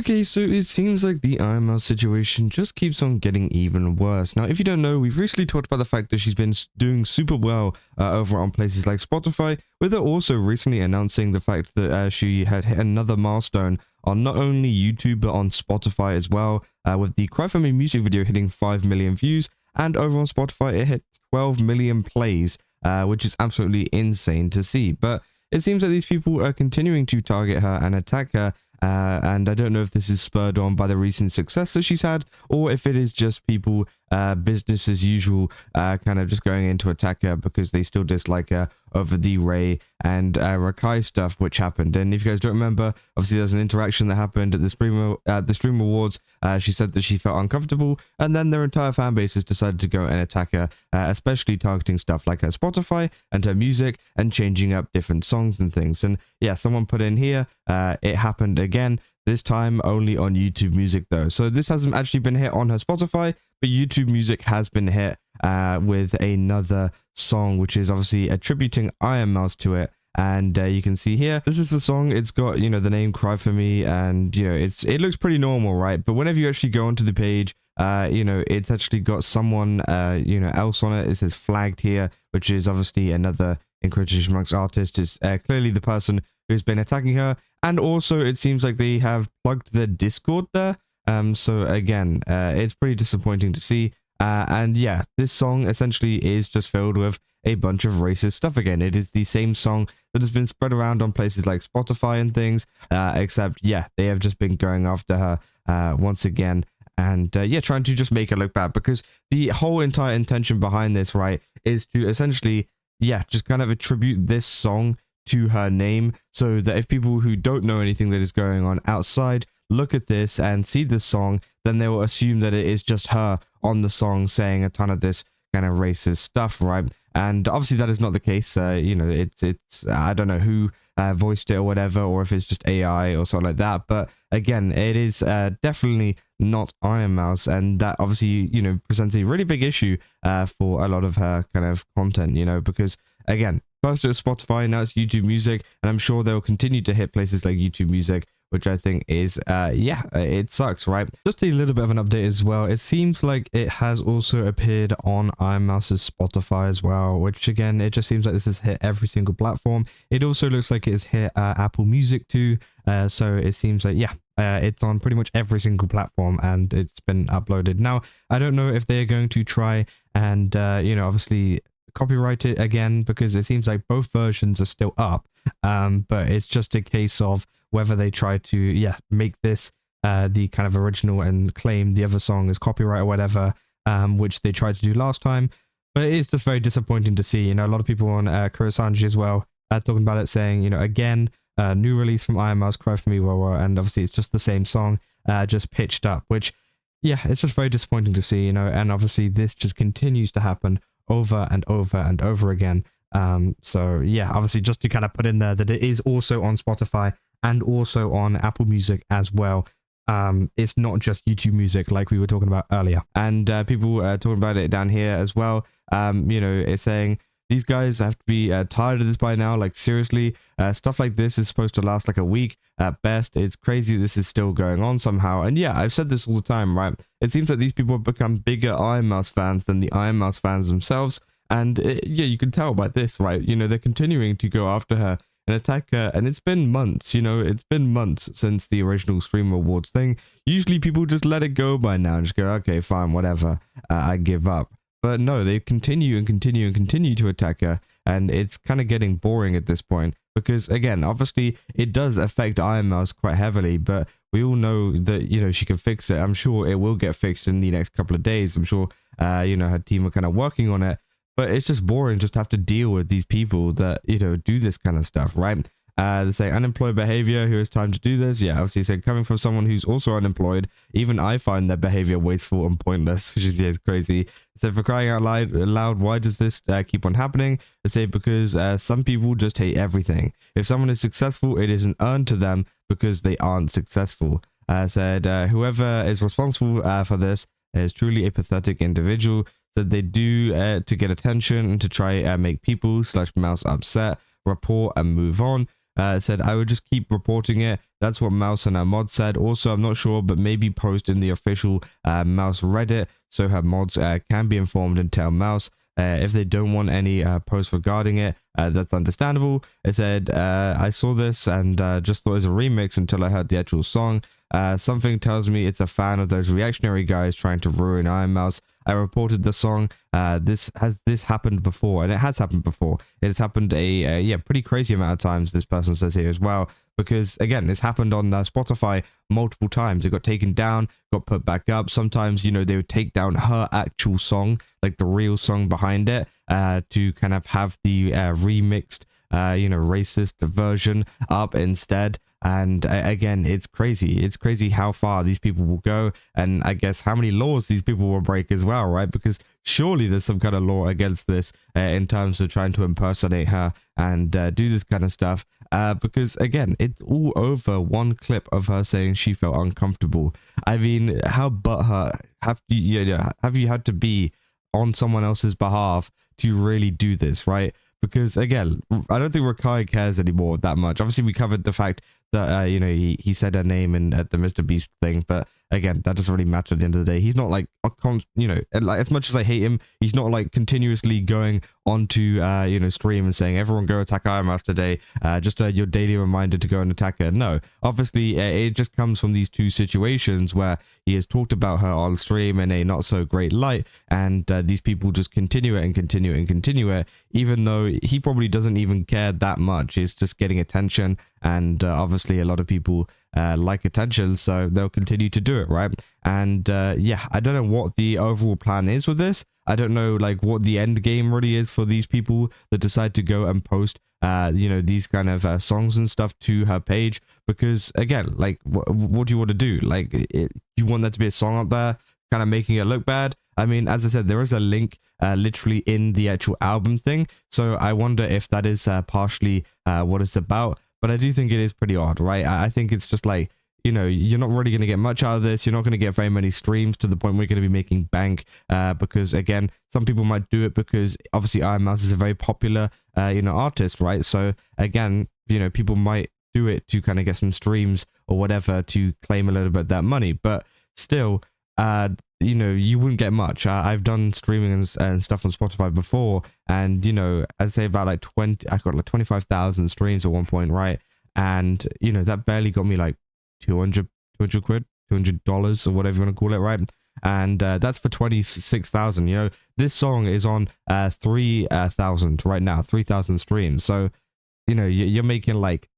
Okay, so it seems like the Ironmouse situation just keeps on getting even worse. Now, if you don't know, we've recently talked about the fact that she's been doing super well over on places like Spotify, with her also recently announcing the fact that she had hit another milestone on not only YouTube but on Spotify as well, with the Cry For Me music video hitting 5 million views, and over on Spotify it hit 12 million plays, which is absolutely insane to see. But it seems like these people are continuing to target her and attack her. And I don't know if this is spurred on by the recent success that she's had, or if it is just people, business as usual, kind of just going in to attack her because they still dislike her over the Ray and Rakai stuff which happened. And if you guys don't remember, obviously there's an interaction that happened at the Stream Awards. She said that she felt uncomfortable, and then their entire fan base has decided to go and attack her, especially targeting stuff like her Spotify and her music and changing up different songs and things. And yeah, someone put in here, it happened again, this time only on YouTube Music though. So this hasn't actually been hit on her Spotify, but YouTube Music has been hit with another song, which is obviously attributing Ironmouse to it. And you can see here, this is the song. It's got, you know, the name Cry For Me, and, you know, it looks pretty normal, right? But whenever you actually go onto the page, you know, it's actually got someone, you know, else on it. It says flagged here, which is obviously another in quotation amongst artists. Is clearly the person who's been attacking her. And also it seems like they have plugged their Discord there. So again, it's pretty disappointing to see. And yeah, this song essentially is just filled with a bunch of racist stuff again. It is the same song that has been spread around on places like Spotify and things, except yeah, they have just been going after her once again. And yeah, trying to just make her look bad, because the whole entire intention behind this, right, is to essentially, yeah, just kind of attribute this song to her name, so that if people who don't know anything that is going on outside look at this and see this song, then they will assume that it is just her on the song saying a ton of this kind of racist stuff, right? And obviously that is not the case. You know, it's I don't know who voiced it or whatever, or if it's just AI or something like that. But again, it is definitely not Ironmouse, and that obviously, you know, presents a really big issue for a lot of her kind of content, you know, because again, first it was Spotify, now it's YouTube Music, and I'm sure they'll continue to hit places like YouTube Music, which I think is, yeah, it sucks, right? Just a little bit of an update as well. It seems like it has also appeared on Ironmouse's Spotify as well, which again, it just seems like this has hit every single platform. It also looks like it's hit Apple Music too. So it seems like, yeah, it's on pretty much every single platform and it's been uploaded. Now, I don't know if they're going to try and, you know, obviously copyright it again, because it seems like both versions are still up. But it's just a case of whether they try to, yeah, make this the kind of original and claim the other song as copyright or whatever, which they tried to do last time. But it is just very disappointing to see. You know, a lot of people on Kurasanji as well talking about it, saying, you know, again, new release from Ironmouse, Cry For Me, and obviously it's just the same song, just pitched up, which, yeah, it's just very disappointing to see, you know, and obviously this just continues to happen over and over and over again. So yeah, obviously just to kind of put in there that it is also on Spotify and also on Apple Music as well. It's not just YouTube Music like we were talking about earlier. And people talking about it down here as well. You know, it's saying these guys have to be tired of this by now. Like, seriously, stuff like this is supposed to last like a week at best. It's crazy this is still going on somehow. And yeah, I've said this all the time, right? It seems like these people have become bigger Ironmouse fans than the Ironmouse fans themselves. And yeah, you can tell by this, right? You know, they're continuing to go after her and attack her. And it's been months, you know, it's been months since the original Stream Awards thing. Usually people just let it go by now and just go, okay, fine, whatever, I give up. But no, they continue and continue and continue to attack her, and it's kind of getting boring at this point, because again, obviously it does affect Ironmouse quite heavily, but we all know that, you know, she can fix it. I'm sure it will get fixed in the next couple of days. I'm sure, you know, her team are kind of working on it, but it's just boring just to have to deal with these people that, you know, do this kind of stuff, right? They say unemployed behavior, who has time to do this? Yeah, obviously, said coming from someone who's also unemployed, even I find their behavior wasteful and pointless, which is, yeah, it's crazy. They said, for crying out loud, why does this keep on happening? They say because some people just hate everything. If someone is successful, it isn't earned to them because they aren't successful. Said whoever is responsible for this is truly a pathetic individual. Said they do to get attention and to try make people / mouse upset, report and move on. Said I would just keep reporting it. That's what Mouse and her mod said. Also, I'm not sure, but maybe post in the official Mouse Reddit so her mods can be informed and tell Mouse. If they don't want any posts regarding it, that's understandable. It said, I saw this and just thought it was a remix until I heard the actual song. Something tells me it's a fan of those reactionary guys trying to ruin Ironmouse. I reported the song. This happened before, and it has happened before. It has happened a pretty crazy amount of times, this person says here as well. Because again, this happened on Spotify multiple times. It got taken down, got put back up. Sometimes, you know, they would take down her actual song, like the real song behind it, to kind of have the remixed, racist version up instead. And again, it's crazy. It's crazy how far these people will go. And I guess how many laws these people will break as well, right? Because surely there's some kind of law against this in terms of trying to impersonate her and do this kind of stuff. Because again, it's all over one clip of her saying she felt uncomfortable. I mean, how butthurt have you had to be on someone else's behalf to really do this, right? Because again, I don't think Rakai cares anymore that much. Obviously, we covered the fact that he said her name in the Mr. Beast thing, but again, that doesn't really matter at the end of the day. He's not like like, as much as I hate him, he's not like continuously going onto stream and saying everyone go attack Ironmouse today, just your daily reminder to go and attack her. No, obviously it just comes from these two situations where he has talked about her on stream in a not so great light, and these people just continue it and continue it and continue it, even though he probably doesn't even care that much. It's just getting attention, and obviously a lot of people like attention, so they'll continue to do it, right? And I don't know what the overall plan is with this. I don't know like what the end game really is for these people that decide to go and post these kind of songs and stuff to her page, because again, like what do you want to do? Like you want there to be a song up there kind of making it look bad? I mean, as I said, there is a link literally in the actual album thing, so I wonder if that is partially what it's about. But I do think it is pretty odd, right? I think it's just like, you're not really going to get much out of this. You're not going to get very many streams to the point where you're going to be making bank, because again, some people might do it because obviously Ironmouse is a very popular, artist, right? So again, people might do it to kind of get some streams or whatever to claim a little bit of that money. But still, you wouldn't get much. I've done streaming and stuff on Spotify before, and I'd say about like I got like 25,000 streams at one point, right? And that barely got me like 200 quid, $200 or whatever you want to call it, right? And that's for 26,000. This song is on 3,000 right now, 3,000 streams. So you're making like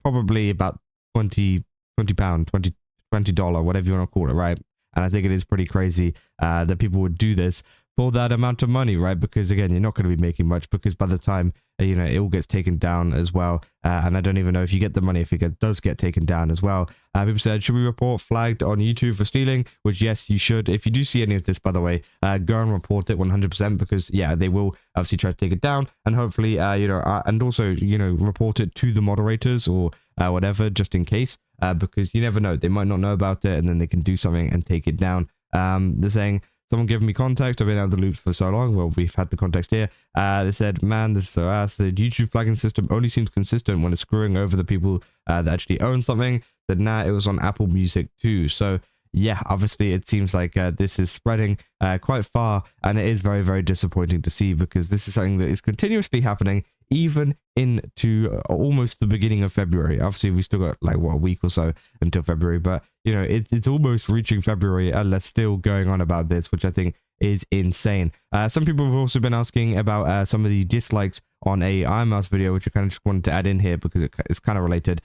probably about £20, $20, whatever you want to call it, right? And I think it is pretty crazy that people would do this for that amount of money, right? Because again, you're not going to be making much, because by the time it all gets taken down as well, and I don't even know if you get the money if it does get taken down as well. People said, should we report flagged on YouTube for stealing? Which yes, you should. If you do see any of this, by the way, go and report it 100%, because they will obviously try to take it down, and hopefully and also report it to the moderators or whatever, just in case, because you never know, they might not know about it and then they can do something and take it down. They're saying, someone give me context. I've been out of the loops for so long. Well, we've had the context here. They said, man, this is so ass. The YouTube flagging system only seems consistent when it's screwing over the people that actually own something. That now it was on Apple Music too. So yeah, obviously it seems like this is spreading quite far, and it is very, very disappointing to see, because this is something that is continuously happening even into almost the beginning of February. Obviously, we still got like a week or so until February, but it's almost reaching February and they're still going on about this, which I think is insane. Some people have also been asking about some of the dislikes on a Ironmouse video, which I kind of just wanted to add in here because it's kind of related.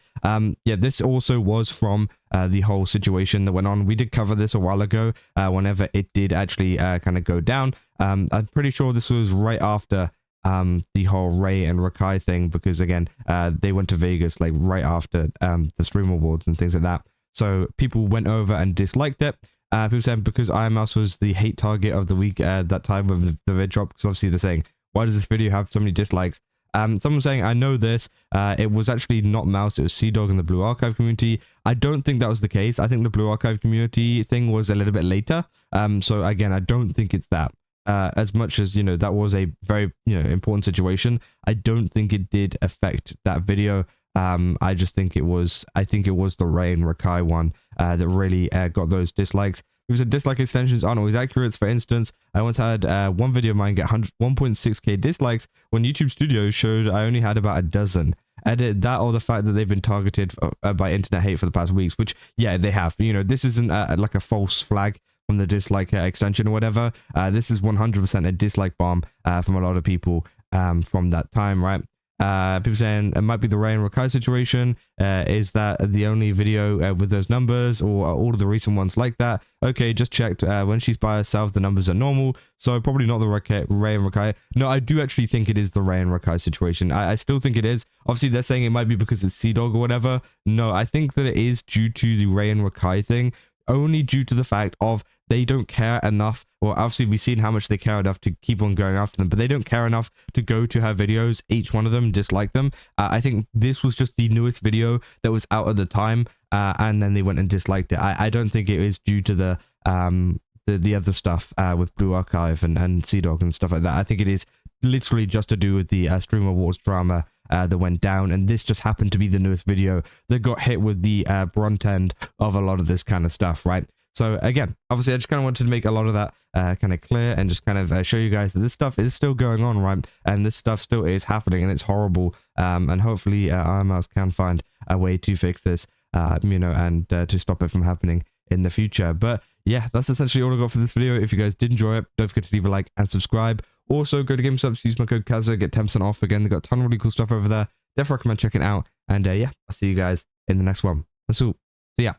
This also was from the whole situation that went on. We did cover this a while ago, whenever it did actually kind of go down. I'm pretty sure this was right after the whole Ray and Rakai thing, because again, they went to Vegas like right after the Stream Awards and things like that. So people went over and disliked it. People said because Ironmouse was the hate target of the week that time when the vid dropped, because obviously they're saying, why does this video have so many dislikes? Someone saying, I know this, it was actually not Mouse, it was Sea-Dog in the Blue Archive community. I don't think that was the case. I think the Blue Archive community thing was a little bit later. So again, I don't think it's that. As much as that was a very important situation, I don't think it did affect that video. I just think it was, the Ray and Rakai one that really got those dislikes. Because the dislike extensions aren't always accurate. For instance, I once had one video of mine get 1.6k dislikes when YouTube Studios showed I only had about a dozen. Edit that, or the fact that they've been targeted by internet hate for the past weeks, which, yeah, they have. You know, this isn't like a false flag from the dislike extension or whatever. This is 100% a dislike bomb from a lot of people from that time, right? People saying it might be the Ray and Rakai situation. Is that the only video with those numbers, or all of the recent ones like that? Okay, just checked. When she's by herself, the numbers are normal, so probably not the Ray and Rakai. No, I do actually think it is the Ray and Rakai situation. I still think it is. Obviously, they're saying it might be because it's Sea-Dog or whatever. No, I think that it is due to the Ray and Rakai thing, only due to the fact of they don't care enough. Well, obviously we've seen how much they care enough to keep on going after them, but they don't care enough to go to her videos, each one of them, dislike them. I think this was just the newest video that was out at the time, and then they went and disliked it. I don't think it is due to the other stuff with Blue Archive and Sea-Dog and stuff like that. I think it is literally just to do with the Streamer Wars drama that went down, and this just happened to be the newest video that got hit with the brunt end of a lot of this kind of stuff, right? So again, obviously I just kind of wanted to make a lot of that kind of clear, and just kind of show you guys that this stuff is still going on, right? And this stuff still is happening, and it's horrible. And hopefully Ironmouse can find a way to fix this, you know, and to stop it from happening in the future. But yeah, that's essentially all I got for this video. If you guys did enjoy it, don't forget to leave a like and subscribe. Also, go to GameStop, use my code Kazza, get 10% off. Again, they've got a ton of really cool stuff over there. Definitely recommend checking it out. And yeah, I'll see you guys in the next one. That's all. See ya.